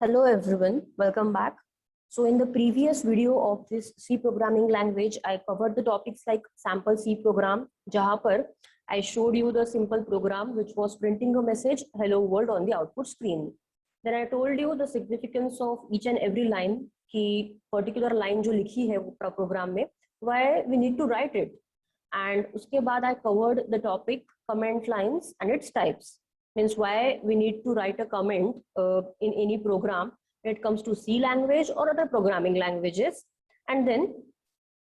Hello everyone, welcome back. So in the previous video of this C programming language, I covered the topics like sample C program, जहाँ पर I showed you the simple program which was printing a message hello world on the output screen. Then I told you the significance of each and every line कि particular line जो लिखी है वो program में why we need to write it. And उसके बाद I covered the topic comment lines and its types. Means why we need to write a comment in any program when it comes to C language or other programming languages, and then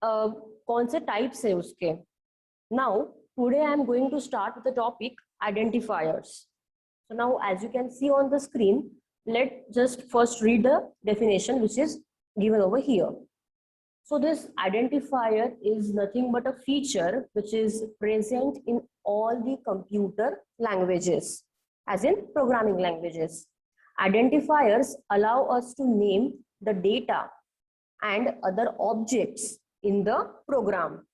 कौन से types है उसके. Now today I am going to start with the topic identifiers. So now as you can see on the screen, let's just first read the definition which is given over here. So this identifier is nothing but a feature which is present in all the computer languages, as in programming languages. Identifiers allow us to name the data and other objects in the program.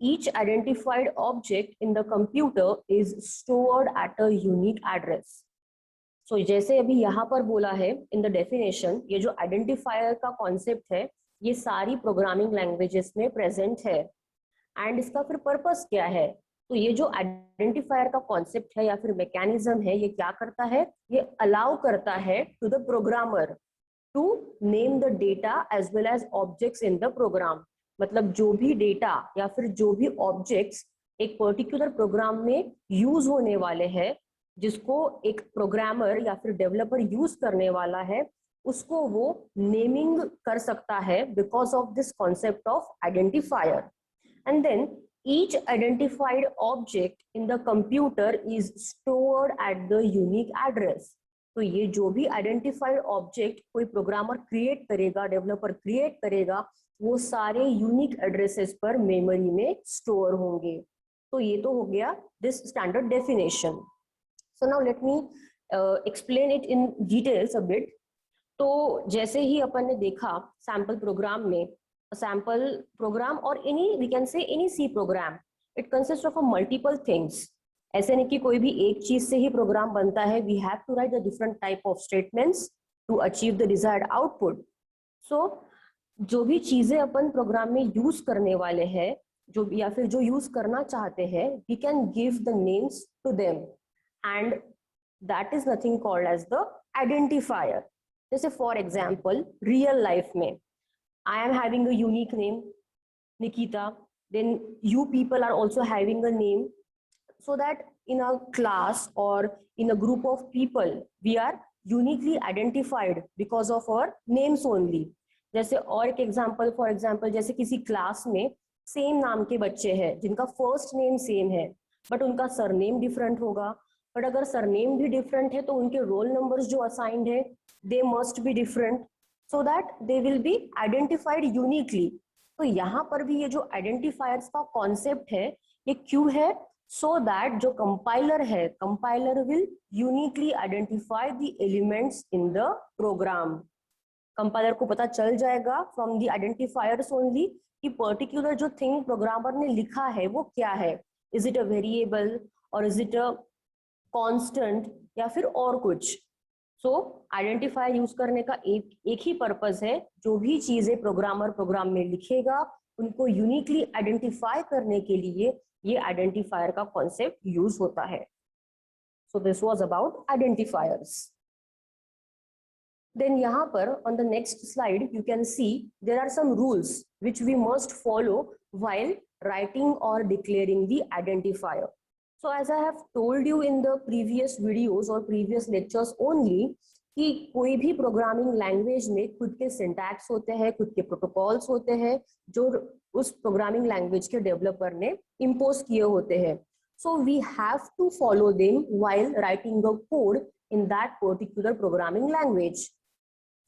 Each identified object in the computer is stored at a unique address. So जैसे अभी यहाँ पर बोला है in the definition, ये जो identifier का concept है ये सारी प्रोग्रामिंग लैंग्वेजेस में प्रेजेंट है. एंड इसका फिर पर्पस क्या है? तो ये जो आइडेंटिफायर का कॉन्सेप्ट है या फिर मैकेनिज्म है, ये क्या करता है? ये अलाउ करता है to the programmer to name the data as well as objects in the program. मतलब जो भी डेटा या फिर जो भी ऑब्जेक्ट्स एक पर्टिकुलर प्रोग्राम में यूज होने वाले हैं, जिसको एक प्रोग्रामर या फिर डेवलपर यूज करने वाला है, उसको वो नेमिंग कर सकता है because of this concept of identifier. And then each identified object in the computer is stored at the unique address. तो ये जो भी आइडेंटिफाइड ऑब्जेक्ट कोई प्रोग्रामर क्रिएट करेगा, डेवलपर क्रिएट करेगा, वो सारे यूनिक एड्रेसेस पर मेमोरी में स्टोर होंगे. तो ये तो हो गया this standard definition. So now let me explain it in details a bit. तो जैसे ही अपन ने देखा सैंपल प्रोग्राम में, सैंपल प्रोग्राम और any we can say any C program, it consist of a multiple things. ऐसे नहीं कि कोई भी एक चीज से ही प्रोग्राम बनता है. We have to write the different type of statements to achieve the desired output. So जो भी चीजें अपन प्रोग्राम में यूज करने वाले हैं, जो या फिर जो यूज करना चाहते हैं, we can give the names to them and that is nothing called as the identifier. जैसे फॉर एग्जाम्पल रियल लाइफ में I am having a unique name Nikita, then you people are also having a name, so that in a class or in a group of people we are uniquely identified because of our names only. जैसे और एक example, for example जैसे किसी class में same नाम के बच्चे हैं जिनका फर्स्ट नेम सेम है बट उनका सरनेम डिफरेंट होगा. बट अगर सरनेम भी डिफरेंट है तो उनके रोल नंबर्स जो असाइंड है they must be different so that they will be identified uniquely. तो यहाँ पर भी ये जो आइडेंटिफायर्स का कॉन्सेप्ट है ये क्यों है? so that जो कंपाइलर है, compiler will uniquely identify the elements in the program. Compiler को पता चल जाएगा from the identifiers only कि पर्टिकुलर जो थिंग प्रोग्रामर ने लिखा है वो क्या है. is it a variable or is it a constant या फिर और कुछ. सो आइडेंटिफायर यूज करने का एक ही पर्पस है. जो भी चीजें प्रोग्रामर प्रोग्राम में लिखेगा उनको यूनिकली आइडेंटिफाई करने के लिए ये आइडेंटिफायर का कॉन्सेप्ट यूज होता है. So this was about identifiers. Then यहाँ पर on the next slide you can see there are some rules which we must follow while writing और declaring the identifier. So as I have told you in the previous videos or previous lectures only कि कोई भी programming language में खुद के syntax होते हैं, खुद के प्रोटोकॉल्स होते हैं जो उस प्रोग्रामिंग लैंग्वेज के डेवलपर ने इम्पोज किए होते हैं. So we have to follow them while writing the code in that particular programming language.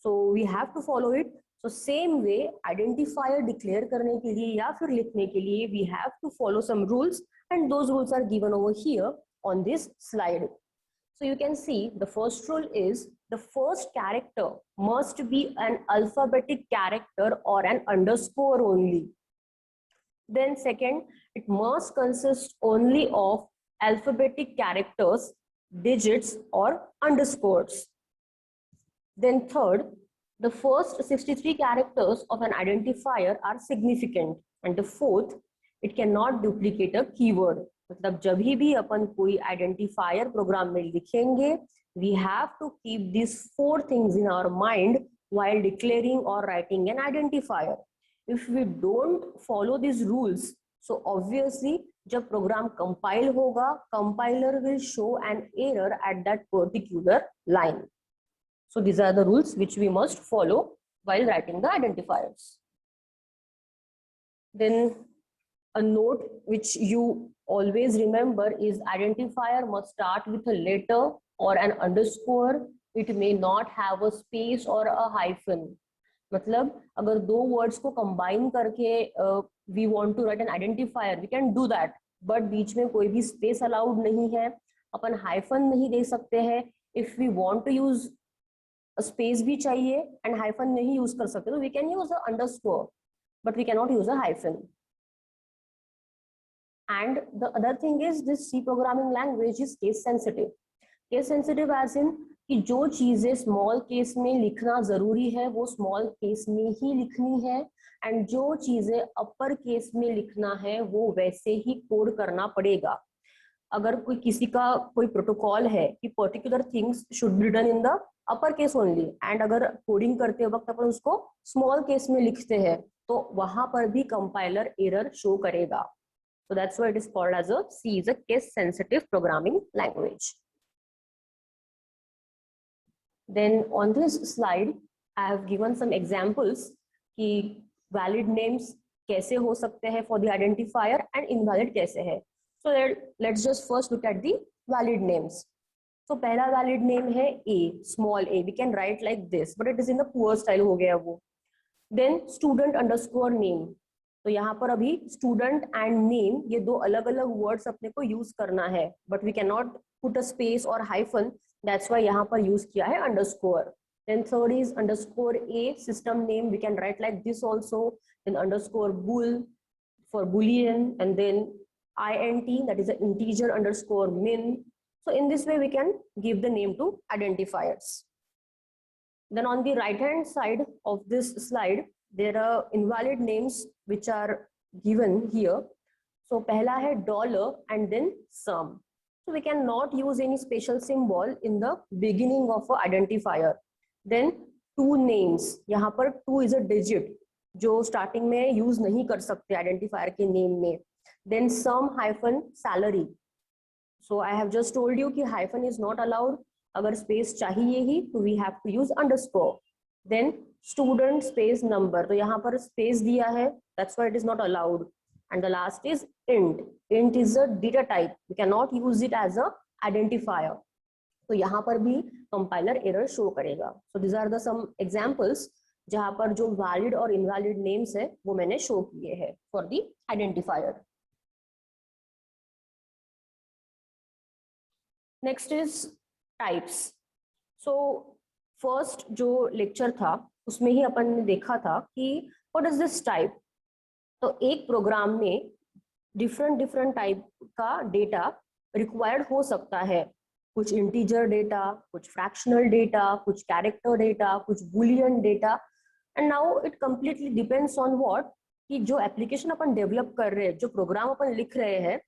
So we have to follow it. So same way identifier declare करने के लिए या फिर लिखने के लिए we have to follow some rules. And those rules are given over here on this slide. So you can see the first rule is the first character must be an alphabetic character or an underscore only. Then second, it must consist only of alphabetic characters, digits or underscores. Then third, the first 63 characters of an identifier are significant, and the fourth, it cannot duplicate a keyword. मतलब जब भी अपन कोई identifier programme में लिखेंगे, we have to keep these four things in our mind while declaring or writing an identifier. If we don't follow these rules, so obviously जब program compile होगा, compiler will show an error at that particular line. So these are the rules which we must follow while writing the identifiers. Then a note which you always remember is identifier must start with a letter or an underscore. It may not have a space or a hyphen. मतलब अगर दो words को combine करके we want to write an identifier, we can do that, but बीच में कोई भी space allowed नहीं है, अपन हाइफन नहीं दे सकते हैं. If we want to use space भी चाहिए एंड हाइफन नहीं यूज कर सकते, तो we can use a underscore, but we can not use a hyphen. And the other thing is this C programming language is case sensitive. Case sensitive as in कि जो चीजें small case में लिखना जरूरी है वो स्मॉल केस में ही लिखनी है, एंड जो चीजें अपर केस में लिखना है वो वैसे ही कोड करना पड़ेगा. अगर कोई किसी का कोई प्रोटोकॉल है कि particular things should be done in the upper case only, and अगर कोडिंग करते वक्त अपन उसको स्मॉल केस में लिखते हैं तो वहां पर भी कंपाइलर एरर शो करेगा. So that's why it is called as a C is a case sensitive programming language. Then on this slide I have given some examples कि valid names कैसे हो सकते हैं for the identifier and invalid कैसे है. So let's just first look at the valid names. So पहला valid name है A, small a. We can write like this, but it is in the poor style हो गया वो. Then student underscore name. तो यहाँ पर अभी student and name ये दो अलग अलग words अपने को use करना है, but we cannot put a space or hyphen. That's why यहाँ पर use किया है underscore. Then third is underscore A, system name. We can write like this also. Then underscore bool for boolean, and then int, that is an integer underscore min. So in this way we can give the name to identifiers. Then on the right hand side of this slide there are invalid names which are given here. So pehla hai dollar and then sum. So we cannot use any special symbol in the beginning of an identifier. Then two names, यहाँ पर two is a digit जो starting में use नहीं कर सकते identifier के name में. Then sum hyphen salary. So I have just told you कि hyphen is not allowed. अगर space चाहिए ही तो we have to use underscore. Then student space number, तो यहाँ पर space दिया है, that's why it is not allowed. And the last is int. Int is a data type. We cannot use it as a identifier. तो यहाँ पर भी compiler error show करेगा. So these are the some examples जहाँ पर जो valid और invalid names है वो मैंने show किए हैं for the identifier. Next is types. So first जो lecture था उसमें ही अपन ने देखा था कि what is this type. तो एक प्रोग्राम में डिफरेंट टाइप का डेटा रिक्वायर्ड हो सकता है. कुछ इंटीजर डेटा, कुछ फ्रैक्शनल डेटा, कुछ कैरेक्टर डेटा, कुछ Boolean data. And now it completely depends on what कि जो एप्लीकेशन अपन डेवलप कर रहे हैं, जो प्रोग्राम अपन लिख रहे हैं,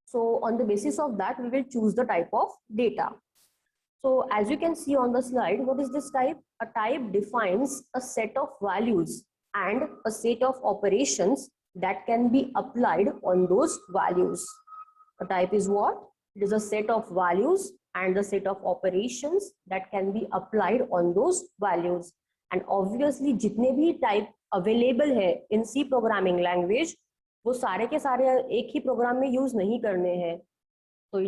so on the basis of that we will choose the type of data. So as you can see on the slide, what is this type? A type defines a set of values and a set of operations that can be applied on those values. A type is what? It is a set of values and the set of operations that can be applied on those values. And obviously जितने भी type available है in C programming language, वो सारे के सारे एक ही programme में use नहीं करने हैं. तो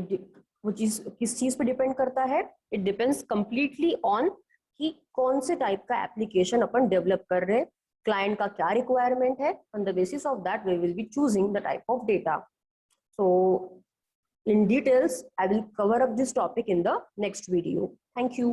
वो चीज किस चीज पे डिपेंड करता है? इट डिपेंड्स कंप्लीटली ऑन कि कौन से टाइप का एप्लीकेशन अपन डेवलप कर रहे हैं, क्लाइंट का क्या रिक्वायरमेंट है. On the basis of that we will be choosing the type of data. So in details I will cover up this topic in the next video. Thank you.